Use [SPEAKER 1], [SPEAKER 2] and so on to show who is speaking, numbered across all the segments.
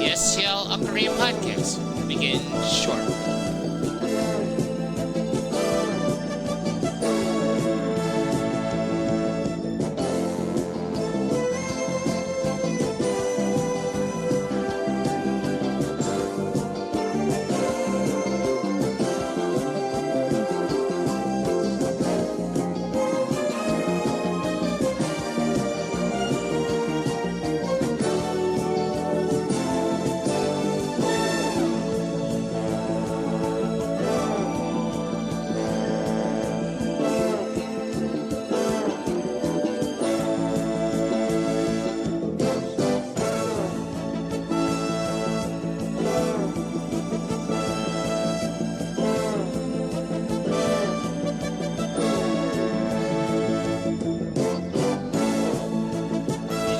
[SPEAKER 1] The STL Ocarina Podcast will begin shortly.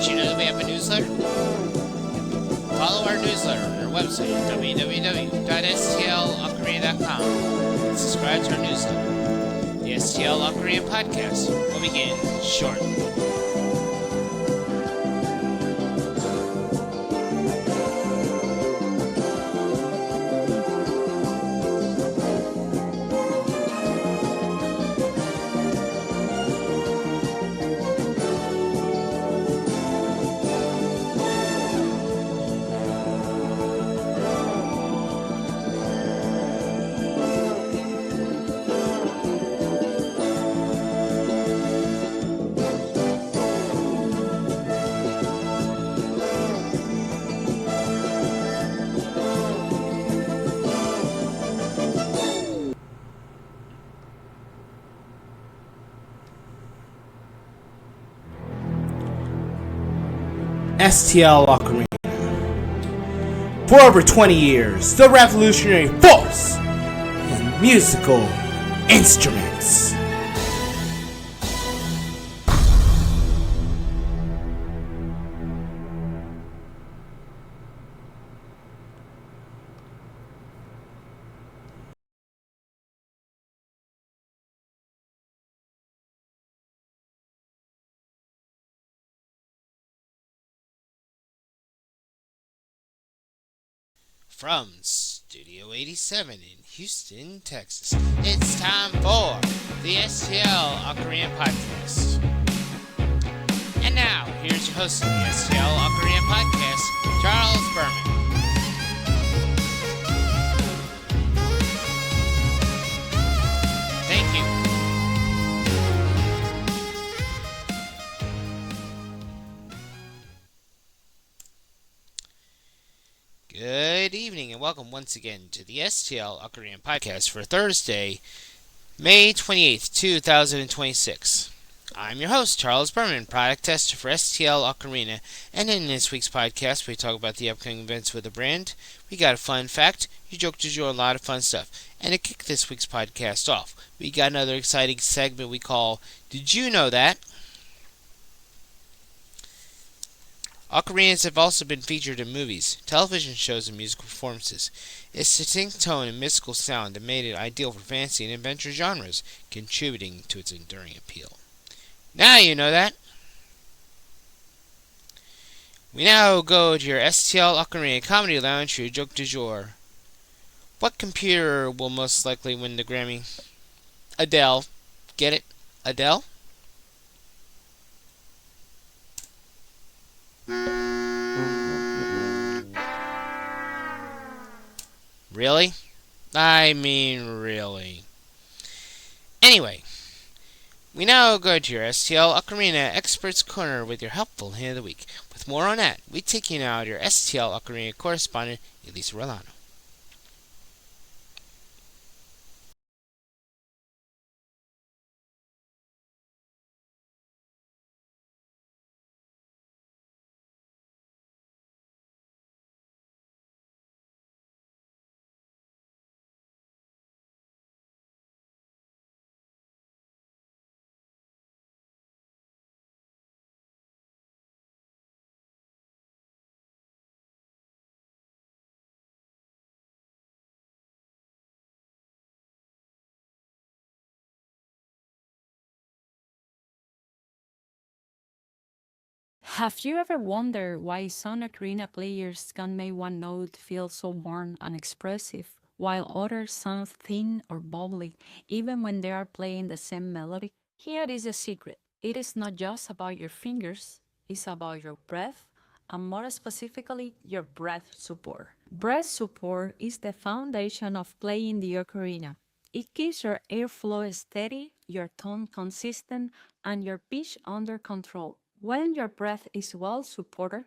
[SPEAKER 1] Did you know that we have a newsletter? Follow our newsletter on our website at www.stlocarina.com and subscribe to our newsletter. The STL Ocarina Podcast will begin shortly.
[SPEAKER 2] STL Ocarina. For over 20 years, the revolutionary force in musical instruments.
[SPEAKER 1] From Studio 87 in Houston, Texas, it's time for the STL Ocarina Podcast. And now, here's your host of the STL Ocarina Podcast, Charles Berman. Thank you. Good evening and welcome once again to the STL Ocarina Podcast for Thursday, May 28th, 2026. I'm your host, Charles Berman, product tester for STL Ocarina, and in this week's podcast we talk about the upcoming events with the brand. We got a fun fact, you joke to do a lot of fun stuff, and to kick this week's podcast off, we got another exciting segment we call Did You Know That? Ocarinas have also been featured in movies, television shows, and musical performances. Its distinct tone and mystical sound have made it ideal for fantasy and adventure genres, contributing to its enduring appeal. Now you know that! We now go to your STL Ocarina Comedy Lounge for your joke du jour. What computer will most likely win the Grammy? Adele. Get it? Adele? Really? I mean, really. Anyway, we now go to your STL Ocarina Experts Corner with your helpful hint of the week. With more on that, we take you now to your STL Ocarina correspondent, Elisa Rolano.
[SPEAKER 3] Have you ever wondered why some ocarina players can make one note feel so warm and expressive, while others sound thin or bubbly, even when they are playing the same melody? Here is the secret. It is not just about your fingers, it's about your breath, and more specifically, your breath support. Breath support is the foundation of playing the ocarina. It keeps your airflow steady, your tone consistent, and your pitch under control. When your breath is well supported,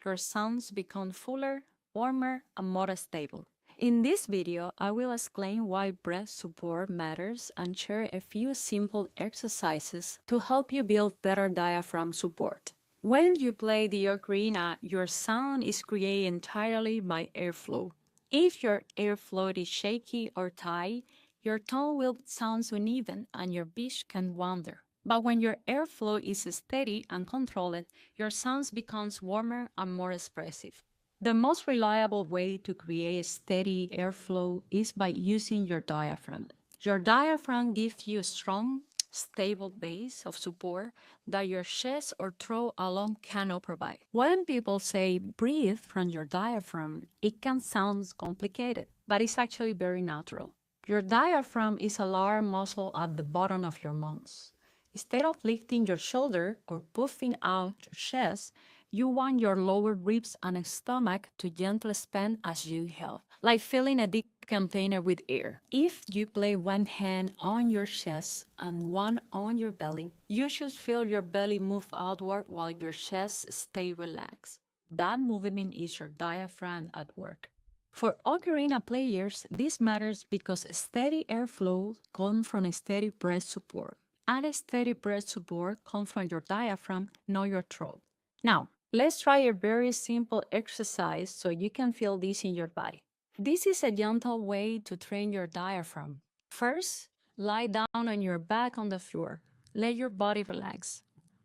[SPEAKER 3] your sounds become fuller, warmer, and more stable. In this video, I will explain why breath support matters and share a few simple exercises to help you build better diaphragm support. When you play the ocarina, your sound is created entirely by airflow. If your airflow is shaky or tight, your tone will sound uneven and your pitch can wander. But when your airflow is steady and controlled, your sounds becomes warmer and more expressive. The most reliable way to create steady airflow is by using your diaphragm. Your diaphragm gives you a strong, stable base of support that your chest or throat alone cannot provide. When people say breathe from your diaphragm, it can sound complicated, but it's actually very natural. Your diaphragm is a large muscle at the bottom of your lungs. Instead of lifting your shoulder or puffing out your chest, you want your lower ribs and stomach to gently expand as you inhale, like filling a deep container with air. If you place one hand on your chest and one on your belly, you should feel your belly move outward while your chest stays relaxed. That movement is your diaphragm at work. For ocarina players, this matters because steady airflow comes from a steady breath support. And a steady breath support comes from your diaphragm, not your throat. Now, let's try a very simple exercise so you can feel this in your body. This is a gentle way to train your diaphragm. First, lie down on your back on the floor. Let your body relax.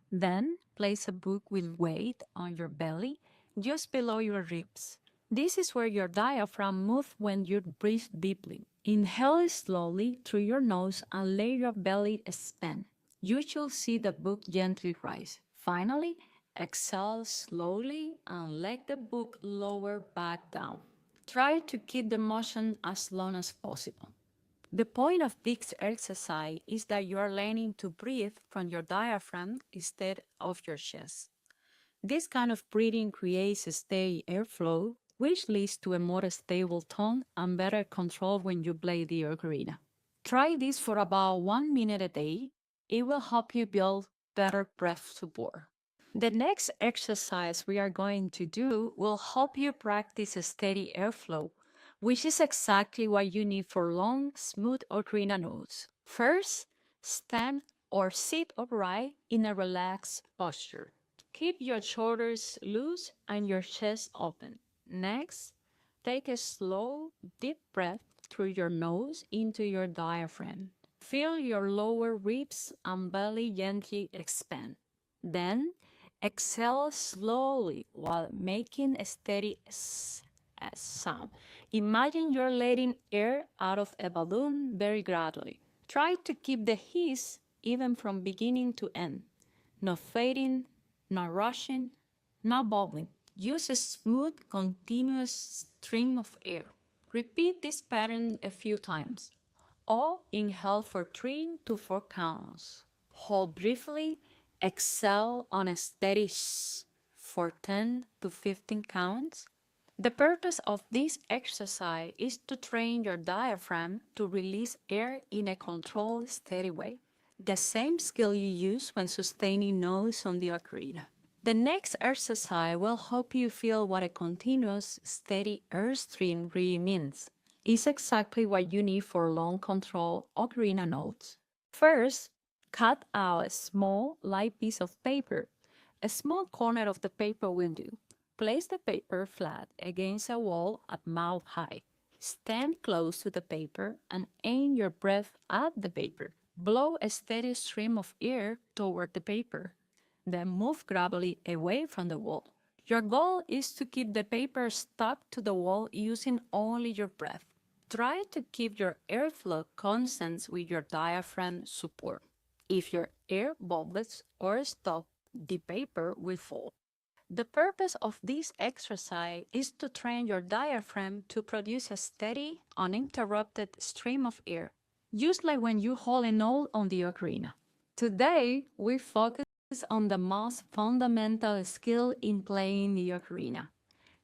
[SPEAKER 3] Then, place a book with weight on your belly, just below your ribs. This is where your diaphragm moves when you breathe deeply. Inhale slowly through your nose and let your belly expand. You should see the book gently rise. Finally, exhale slowly and let the book lower back down. Try to keep the motion as long as possible. The point of this exercise is that you are learning to breathe from your diaphragm instead of your chest. This kind of breathing creates a steady airflow, which leads to a more stable tone and better control when you play the ocarina. Try this for about 1 minute a day. It will help you build better breath support. The next exercise we are going to do will help you practice a steady airflow, which is exactly what you need for long, smooth ocarina notes. First, stand or sit upright in a relaxed posture. Keep your shoulders loose and your chest open. Next, take a slow, deep breath through your nose into your diaphragm. Feel your lower ribs and belly gently expand. Then, exhale slowly while making a steady sound. Imagine you're letting air out of a balloon very gradually. Try to keep the hiss even from beginning to end. No fading, no rushing, no bubbling. Use a smooth, continuous stream of air. Repeat this pattern a few times. Or inhale for 3 to 4 counts. Hold briefly, exhale on a steady for 10 to 15 counts. The purpose of this exercise is to train your diaphragm to release air in a controlled, steady way. The same skill you use when sustaining notes on the ocarina. The next exercise will help you feel what a continuous, steady airstream really means. It's exactly what you need for long control ocarina notes. First, cut out a small, light piece of paper. A small corner of the paper will do. Place the paper flat against a wall at mouth high. Stand close to the paper and aim your breath at the paper. Blow a steady stream of air toward the paper. Then move gradually away from the wall. Your goal is to keep the paper stuck to the wall using only your breath. Try to keep your airflow constant with your diaphragm support. If your air bubbles or stops, the paper will fall. The purpose of this exercise is to train your diaphragm to produce a steady, uninterrupted stream of air, just like when you hold a note on the ocarina. Today, we focus on the most fundamental skill in playing the ocarina,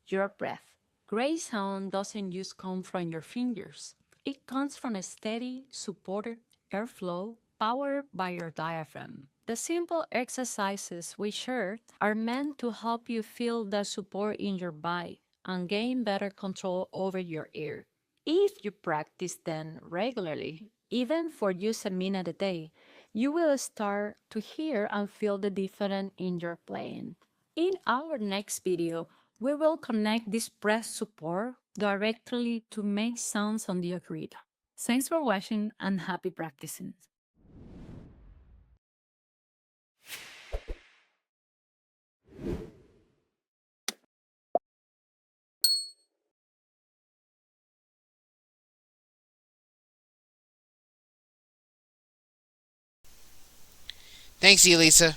[SPEAKER 3] your breath. Great sound doesn't just come from your fingers. It comes from a steady, supported airflow powered by your diaphragm. The simple exercises we shared are meant to help you feel the support in your body and gain better control over your ear. If you practice them regularly, even for just a minute a day, you will start to hear and feel the difference in your playing. In our next video, we will connect this breath support directly to make sounds on the ocarina. Thanks for watching and happy practicing.
[SPEAKER 1] Thanks, Elisa.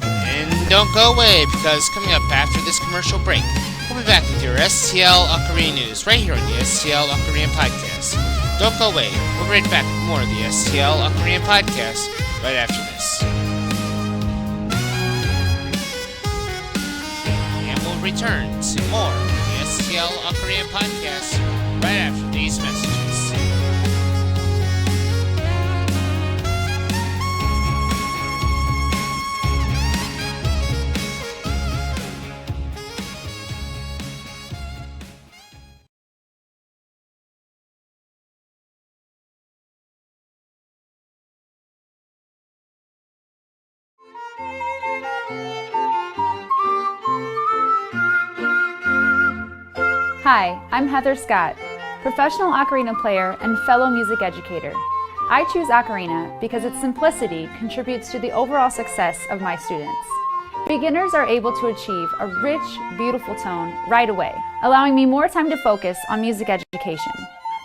[SPEAKER 1] And don't go away, because coming up after this commercial break, we'll be back with your STL Ocarina news right here on the STL Ocarina Podcast. Don't go away. We'll be right back with more of the STL Ocarina Podcast right after this. And we'll return to more of the STL Ocarina Podcast right after these messages.
[SPEAKER 4] Hi, I'm Heather Scott, professional ocarina player and fellow music educator. I choose ocarina because its simplicity contributes to the overall success of my students. Beginners are able to achieve a rich, beautiful tone right away, allowing me more time to focus on music education.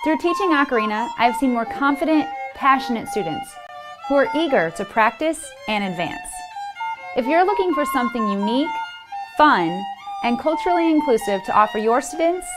[SPEAKER 4] Through teaching ocarina, I've seen more confident, passionate students who are eager to practice and advance. If you're looking for something unique, fun, and culturally inclusive to offer your students,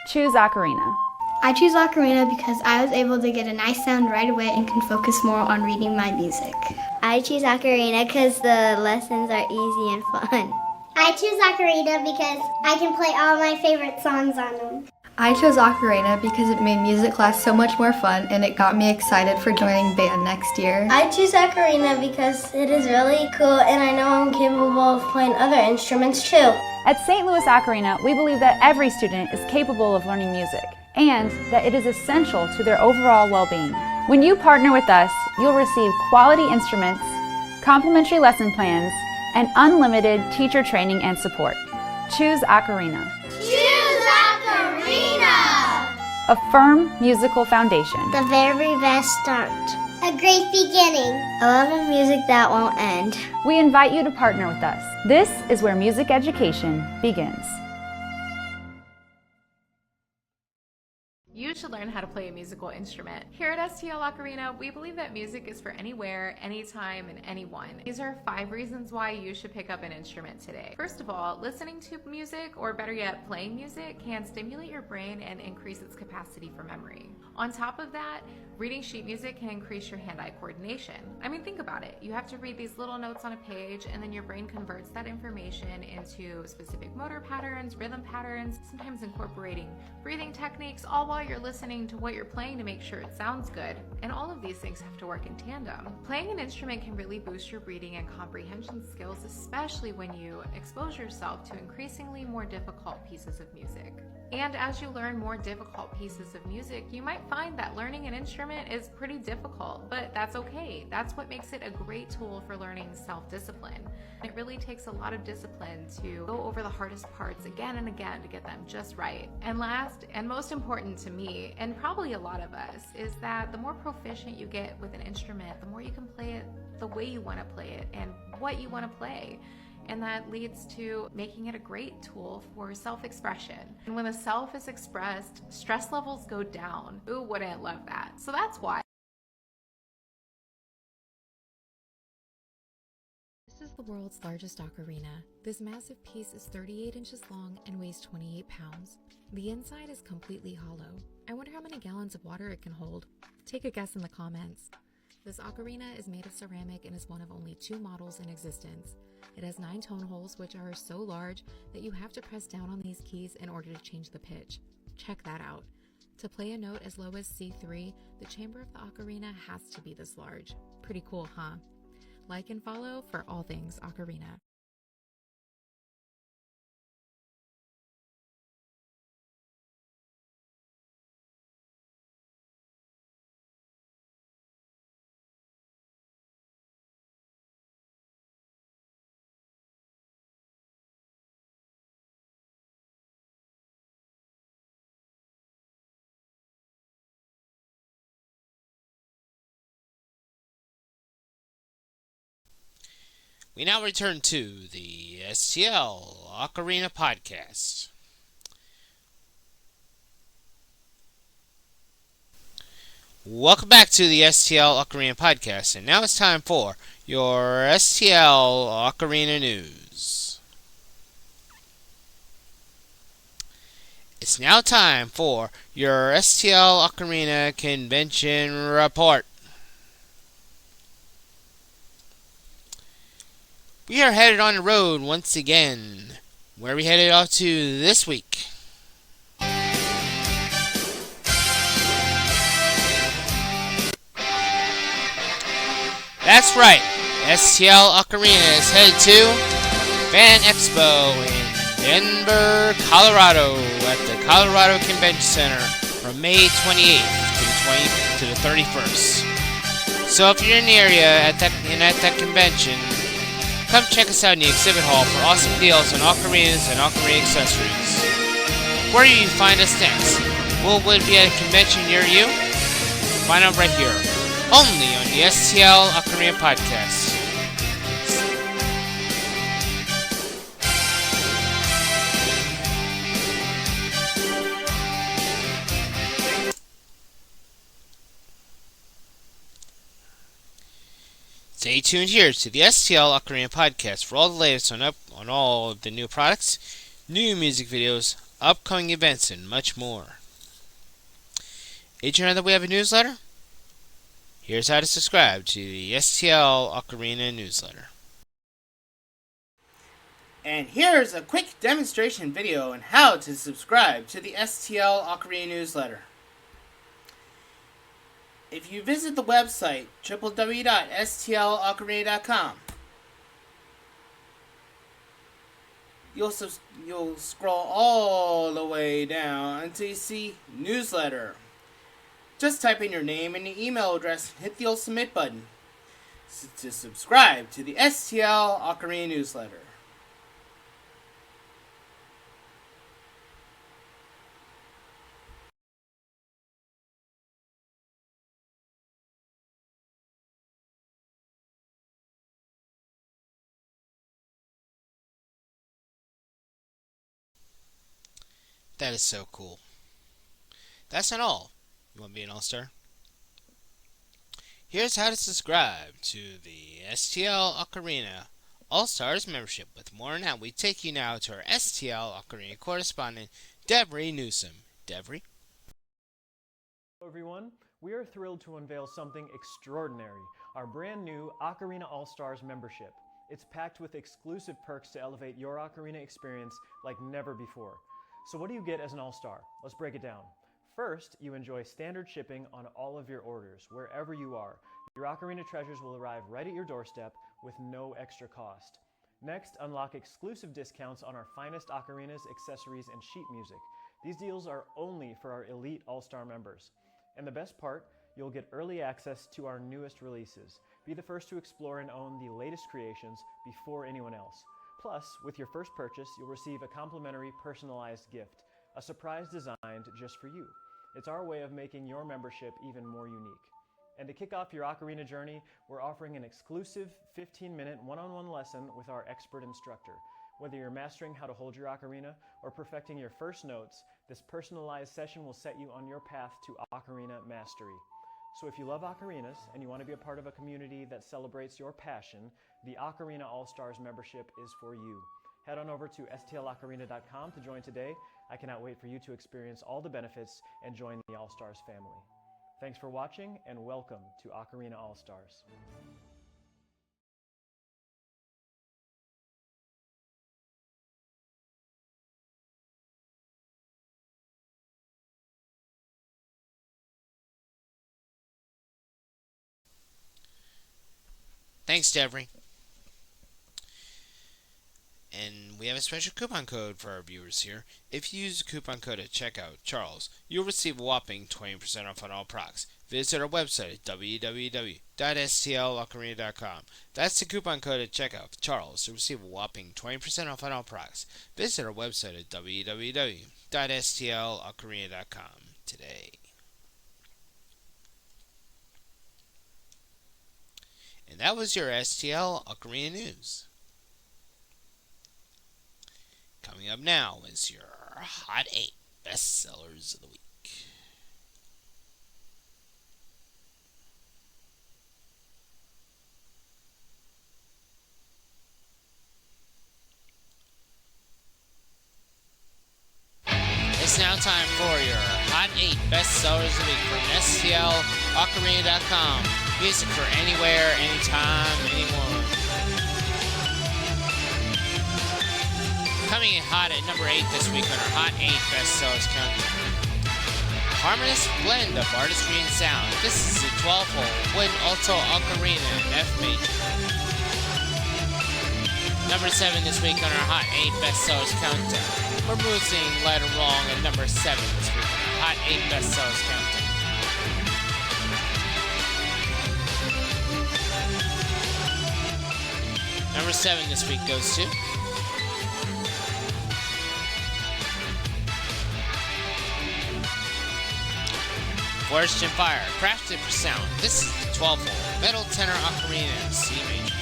[SPEAKER 4] choose ocarina.
[SPEAKER 5] I choose ocarina because I was able to get a nice sound right away and can focus more on reading my music.
[SPEAKER 6] I choose ocarina because the lessons are easy and fun.
[SPEAKER 7] I choose ocarina because I can play all my favorite songs on them.
[SPEAKER 8] I chose ocarina because it made music class so much more fun and it got me excited for joining band next year.
[SPEAKER 7] I choose ocarina because it is really cool and I know I'm capable of playing other instruments too.
[SPEAKER 4] At St. Louis Ocarina, we believe that every student is capable of learning music and that it is essential to their overall well-being. When you partner with us, you'll receive quality instruments, complimentary lesson plans, and unlimited teacher training and support. Choose ocarina.
[SPEAKER 7] Choose ocarina!
[SPEAKER 4] A firm musical foundation.
[SPEAKER 6] The very best start.
[SPEAKER 7] A great beginning.
[SPEAKER 6] A love of music that won't end.
[SPEAKER 4] We invite you to partner with us. This is where music education begins.
[SPEAKER 9] You should learn how to play a musical instrument. Here at STL Ocarina, we believe that music is for anywhere, anytime, and anyone. These are 5 reasons why you should pick up an instrument today. First of all, listening to music, or better yet, playing music, can stimulate your brain and increase its capacity for memory. On top of that, reading sheet music can increase your hand-eye coordination. I mean, think about it. You have to read these little notes on a page, and then your brain converts that information into specific motor patterns, rhythm patterns, sometimes incorporating breathing techniques, all while you're listening to what you're playing to make sure it sounds good. And all of these things have to work in tandem. Playing an instrument can really boost your reading and comprehension skills, especially when you expose yourself to increasingly more difficult pieces of music. And as you learn more difficult pieces of music, you might find that learning an instrument is pretty difficult, but that's okay. That's what makes it a great tool for learning self-discipline. It really takes a lot of discipline to go over the hardest parts again and again to get them just right. And last, and most important to me, and probably a lot of us, is that the more proficient you get with an instrument, the more you can play it the way you want to play it and what you want to play. And that leads to making it a great tool for self-expression. And when the self is expressed, stress levels go down. Who wouldn't love that? So that's why.
[SPEAKER 10] This is the world's largest ocarina. This massive piece is 38 inches long and weighs 28 pounds. The inside is completely hollow. I wonder how many gallons of water it can hold. Take a guess in the comments. This ocarina is made of ceramic and is one of only 2 models in existence. It has 9 tone holes, which are so large that you have to press down on these keys in order to change the pitch. Check that out. To play a note as low as C3, the chamber of the ocarina has to be this large. Pretty cool, huh? Like and follow for all things ocarina.
[SPEAKER 1] We now return to the STL Ocarina Podcast. Welcome back to the STL Ocarina Podcast, and now it's time for your STL Ocarina News. It's now time for your STL Ocarina Convention Report. We are headed on the road once again. Where are we headed off to this week? That's right, STL Ocarina is headed to Fan Expo in Denver, Colorado at the Colorado Convention Center from May 28th to the 31st. So if you're in the area at that convention, come check us out in the exhibit hall for awesome deals on ocarinas and ocarina accessories. Where do you find us next? Will it be at a convention near you? Find out right here, only on the STL Ocarina Podcast. Stay tuned here to the STL Ocarina Podcast for all the latest on all of the new products, new music videos, upcoming events, and much more. Did you know that we have a newsletter? Here's how to subscribe to the STL Ocarina newsletter.
[SPEAKER 2] And here's a quick demonstration video on how to subscribe to the STL Ocarina newsletter. If you visit the website www.stlocarina.com, you'll scroll all the way down until you see newsletter. Just type in your name and your email address and hit the old submit button to subscribe to the STL Ocarina newsletter.
[SPEAKER 1] That is so cool. That's not all. You want to be an all-star? Here's how to subscribe to the STL Ocarina All-Stars membership. With more on that, we take you now to our STL Ocarina correspondent, Devry Newsom. Devry?
[SPEAKER 11] Hello everyone, we are thrilled to unveil something extraordinary, our brand new Ocarina All-Stars membership. It's packed with exclusive perks to elevate your Ocarina experience like never before. So what do you get as an All-Star? Let's break it down. First, you enjoy standard shipping on all of your orders, wherever you are. Your Ocarina treasures will arrive right at your doorstep with no extra cost. Next, unlock exclusive discounts on our finest ocarinas, accessories, and sheet music. These deals are only for our Elite All-Star members. And the best part, you'll get early access to our newest releases. Be the first to explore and own the latest creations before anyone else. Plus, with your first purchase, you'll receive a complimentary personalized gift, a surprise designed just for you. It's our way of making your membership even more unique. And to kick off your ocarina journey, we're offering an exclusive 15-minute one-on-one lesson with our expert instructor. Whether you're mastering how to hold your ocarina or perfecting your first notes, this personalized session will set you on your path to ocarina mastery. So if you love ocarinas and you want to be a part of a community that celebrates your passion, the Ocarina All-Stars membership is for you. Head on over to stlocarina.com to join today. I cannot wait for you to experience all the benefits and join the All-Stars family. Thanks for watching and welcome to Ocarina All-Stars.
[SPEAKER 1] Thanks, Devery. And we have a special coupon code for our viewers here. If you use the coupon code at checkout, Charles, you'll receive a whopping 20% off on all products. Visit our website at www.stlocarina.com. That's the coupon code at checkout, Charles, to receive a whopping 20% off on all products. Visit our website at www.stlocarina.com today. And that was your STL Ocarina News. Coming up now is your Hot 8 Bestsellers of the Week. It's now time for your Hot 8 Bestsellers of the Week from STLOcarina.com. Music for anywhere, anytime, anyone. Coming in hot at number 8 this week on our Hot 8 Bestsellers Countdown. Harmonious blend of artistry and sound. This is the 12-hole Wooden Alto Ocarina in F major. Number 7 this week on our Hot 8 Bestsellers Countdown. We're moving right along at number 7 this week on our Hot 8 Bestsellers Countdown. Number 7 this week goes to Forged in Fire, crafted for sound. This is the 12-hole Metal Tenor Ocarina in C major.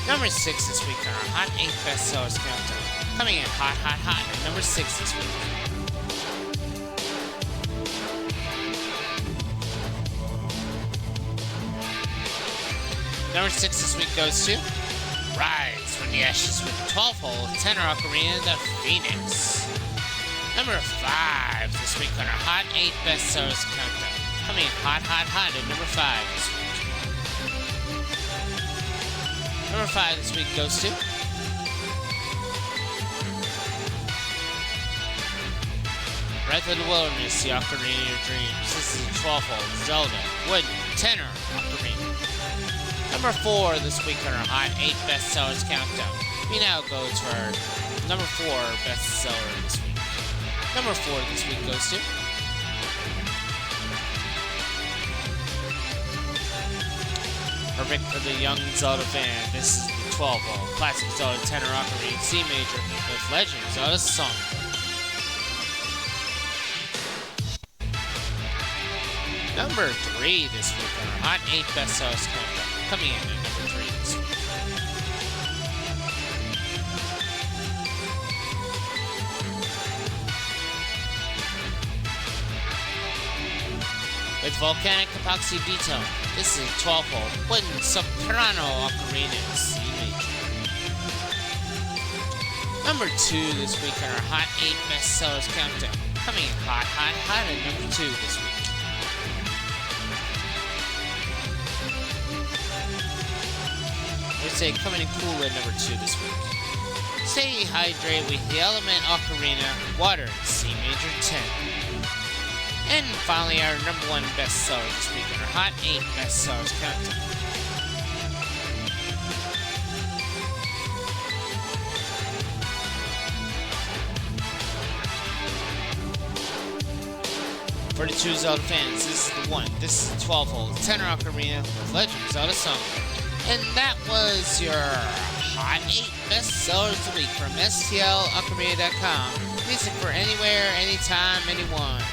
[SPEAKER 1] Number 6 this week on our Hot 8 Bestsellers Countdown. Coming in hot, hot, hot at number 6 this week. Number 6 this week goes to Rise from the Ashes with the 12-hole Tenor Ocarina, the Phoenix. Number 5 this week on our Hot 8 Bestsellers Countdown. Coming in hot, hot, hot at number 5 this week. Number 5 this week goes to Breath of the Wilderness, the Ocarina of Your Dreams. This is the 12-hole Zelda Wooden Tenor Ocarina. Number 4 this week on our Hot 8 Bestsellers Countdown. We now go to our number 4 bestseller this week. Number 4 this week goes to perfect for the young Zelda fan. This is the 12-hole Classic Zelda Tenor Ocarina C major with Legend of Zelda Songbird. Number 3 this week on our Hot 8 Bestsellers Countdown. Coming in at number 3 this week. With volcanic epoxy detail, this is a 12-hole Wooden Soprano Ocarina in C major. Number 2 this week on our Hot 8 Bestsellers Countdown. Coming in hot, hot, hot at number 2 this week. I would say coming in cool at number 2 this week. Stay hydrated with the Element Ocarina Water in C major 10. And finally, our number 1 bestseller this week on our Hot 8 Bestsellers Countdown. For the true Zelda fans, this is the one. This is the 12-hole tenor ocarina with Legend of Zelda song. And that was your Hot 8 Best Sellers of the Week from STLOcarina.com. Music for anywhere, anytime, anyone.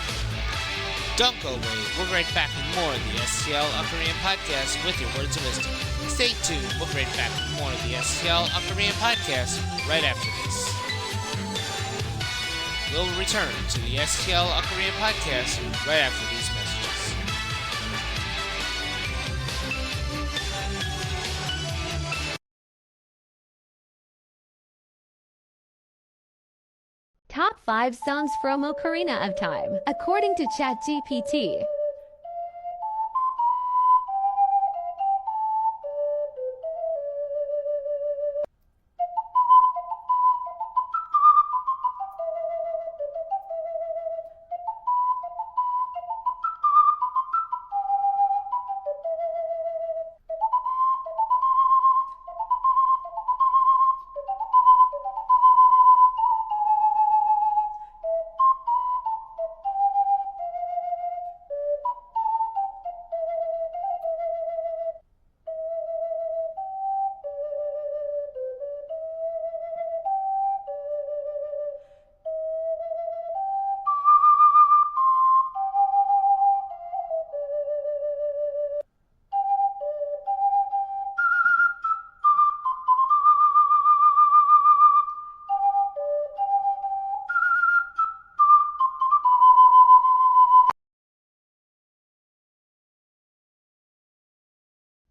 [SPEAKER 1] Don't go away. We'll be right back with more of the STL Ocarina Podcast with your words of wisdom. Stay tuned. We'll be right back with more of the STL Ocarina Podcast right after this. We'll return to the STL Ocarina Podcast right after these messages.
[SPEAKER 12] Top 5 songs from Ocarina of Time, according to ChatGPT.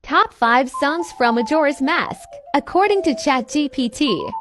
[SPEAKER 12] Top 5 songs from Majora's Mask, according to ChatGPT.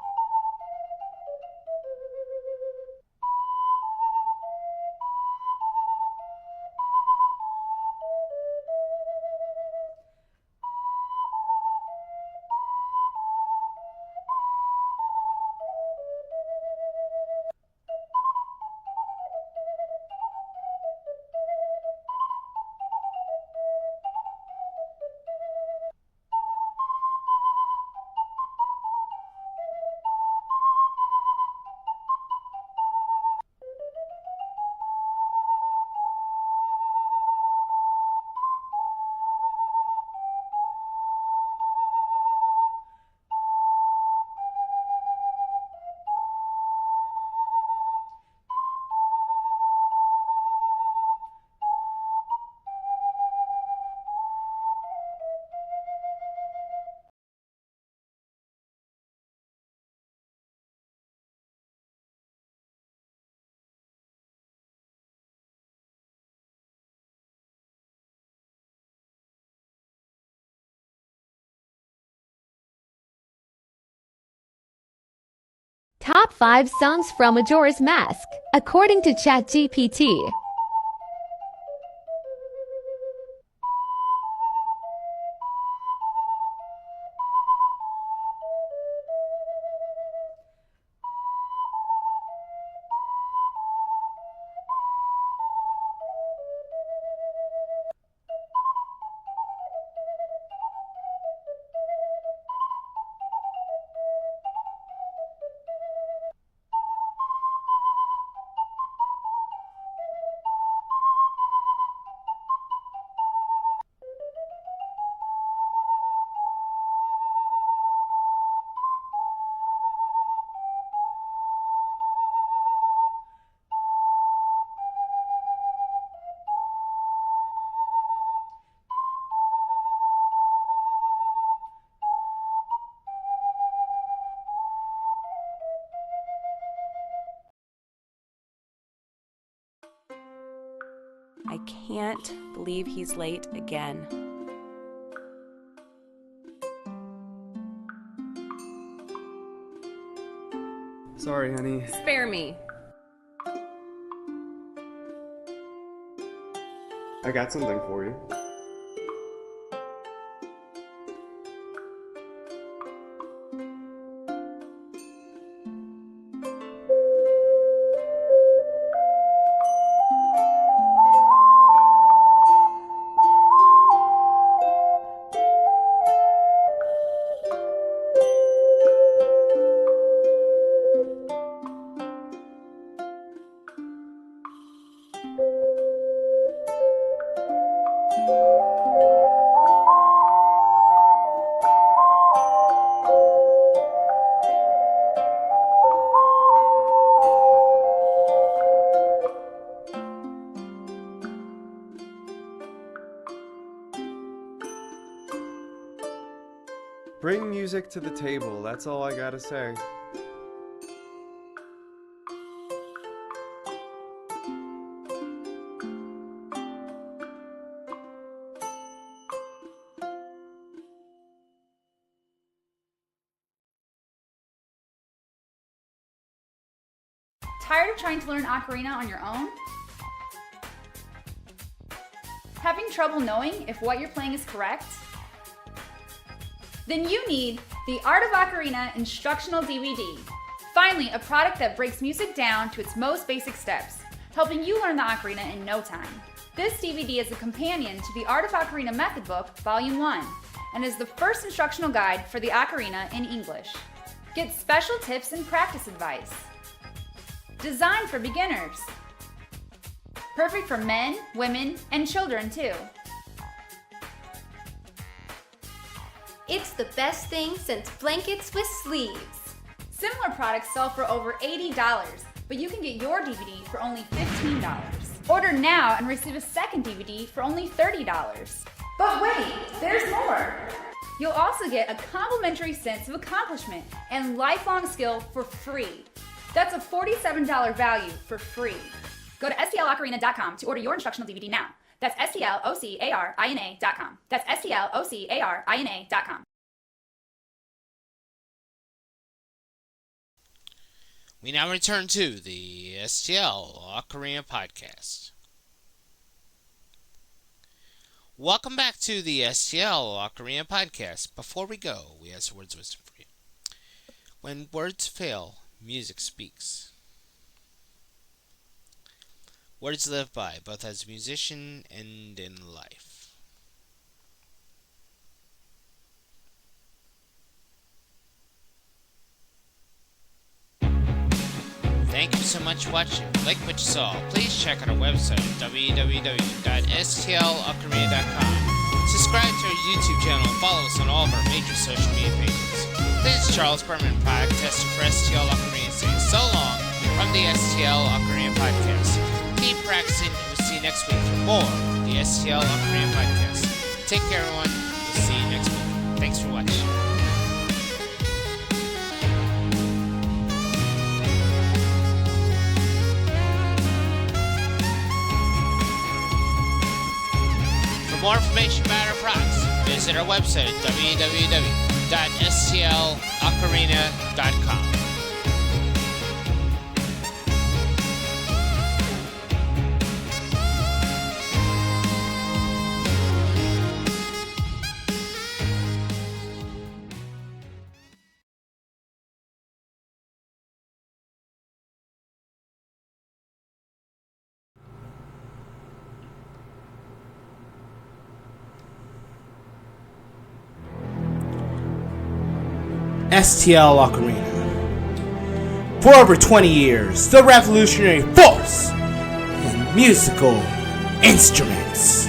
[SPEAKER 12] Top 5 songs from Majora's Mask, according to ChatGPT.
[SPEAKER 13] I can't believe he's late again.
[SPEAKER 14] Sorry, honey.
[SPEAKER 13] Spare me.
[SPEAKER 14] I got something for you. Bring music to the table, that's all I gotta say.
[SPEAKER 4] Tired of trying to learn ocarina on your own? Having trouble knowing if what you're playing is correct? Then you need the Art of Ocarina Instructional DVD. Finally, a product that breaks music down to its most basic steps, helping you learn the ocarina in no time. This DVD is a companion to the Art of Ocarina Method Book, Volume 1, and is the first instructional guide for the ocarina in English. Get special tips and practice advice. Designed for beginners. Perfect for men, women, and children too.
[SPEAKER 15] It's the best thing since blankets with sleeves.
[SPEAKER 4] Similar products sell for over $80, but you can get your DVD for only $15. Order now and receive a second DVD for only $30. But wait, there's more! You'll also get a complimentary sense of accomplishment and lifelong skill for free. That's a $47 value for free. Go to stlocarina.com to order your instructional DVD now. That's stlocarina.com. That's stlocarina.com.
[SPEAKER 1] We now return to the STL Ocarina Podcast. Welcome back to the STL Ocarina Podcast. Before we go, we have some words of wisdom for you. When words fail, music speaks. Words live by, both as a musician and in life. Thank you so much for watching. Like what you saw, please check out our website at www.stlocarina.com. Subscribe to our YouTube channel and follow us on all of our major social media pages. This is Charles Berman, product tester for STL Ocarina, saying so long from the STL Ocarina Podcast. Keep practicing, and we'll see you next week for more of the STL Ocarina Podcast. Take care, everyone. We'll see you next week. Thanks for watching. For more information about our products, visit our website at www.stlocarina.com.
[SPEAKER 2] STL Ocarina. For over 20 years, the revolutionary force in musical instruments.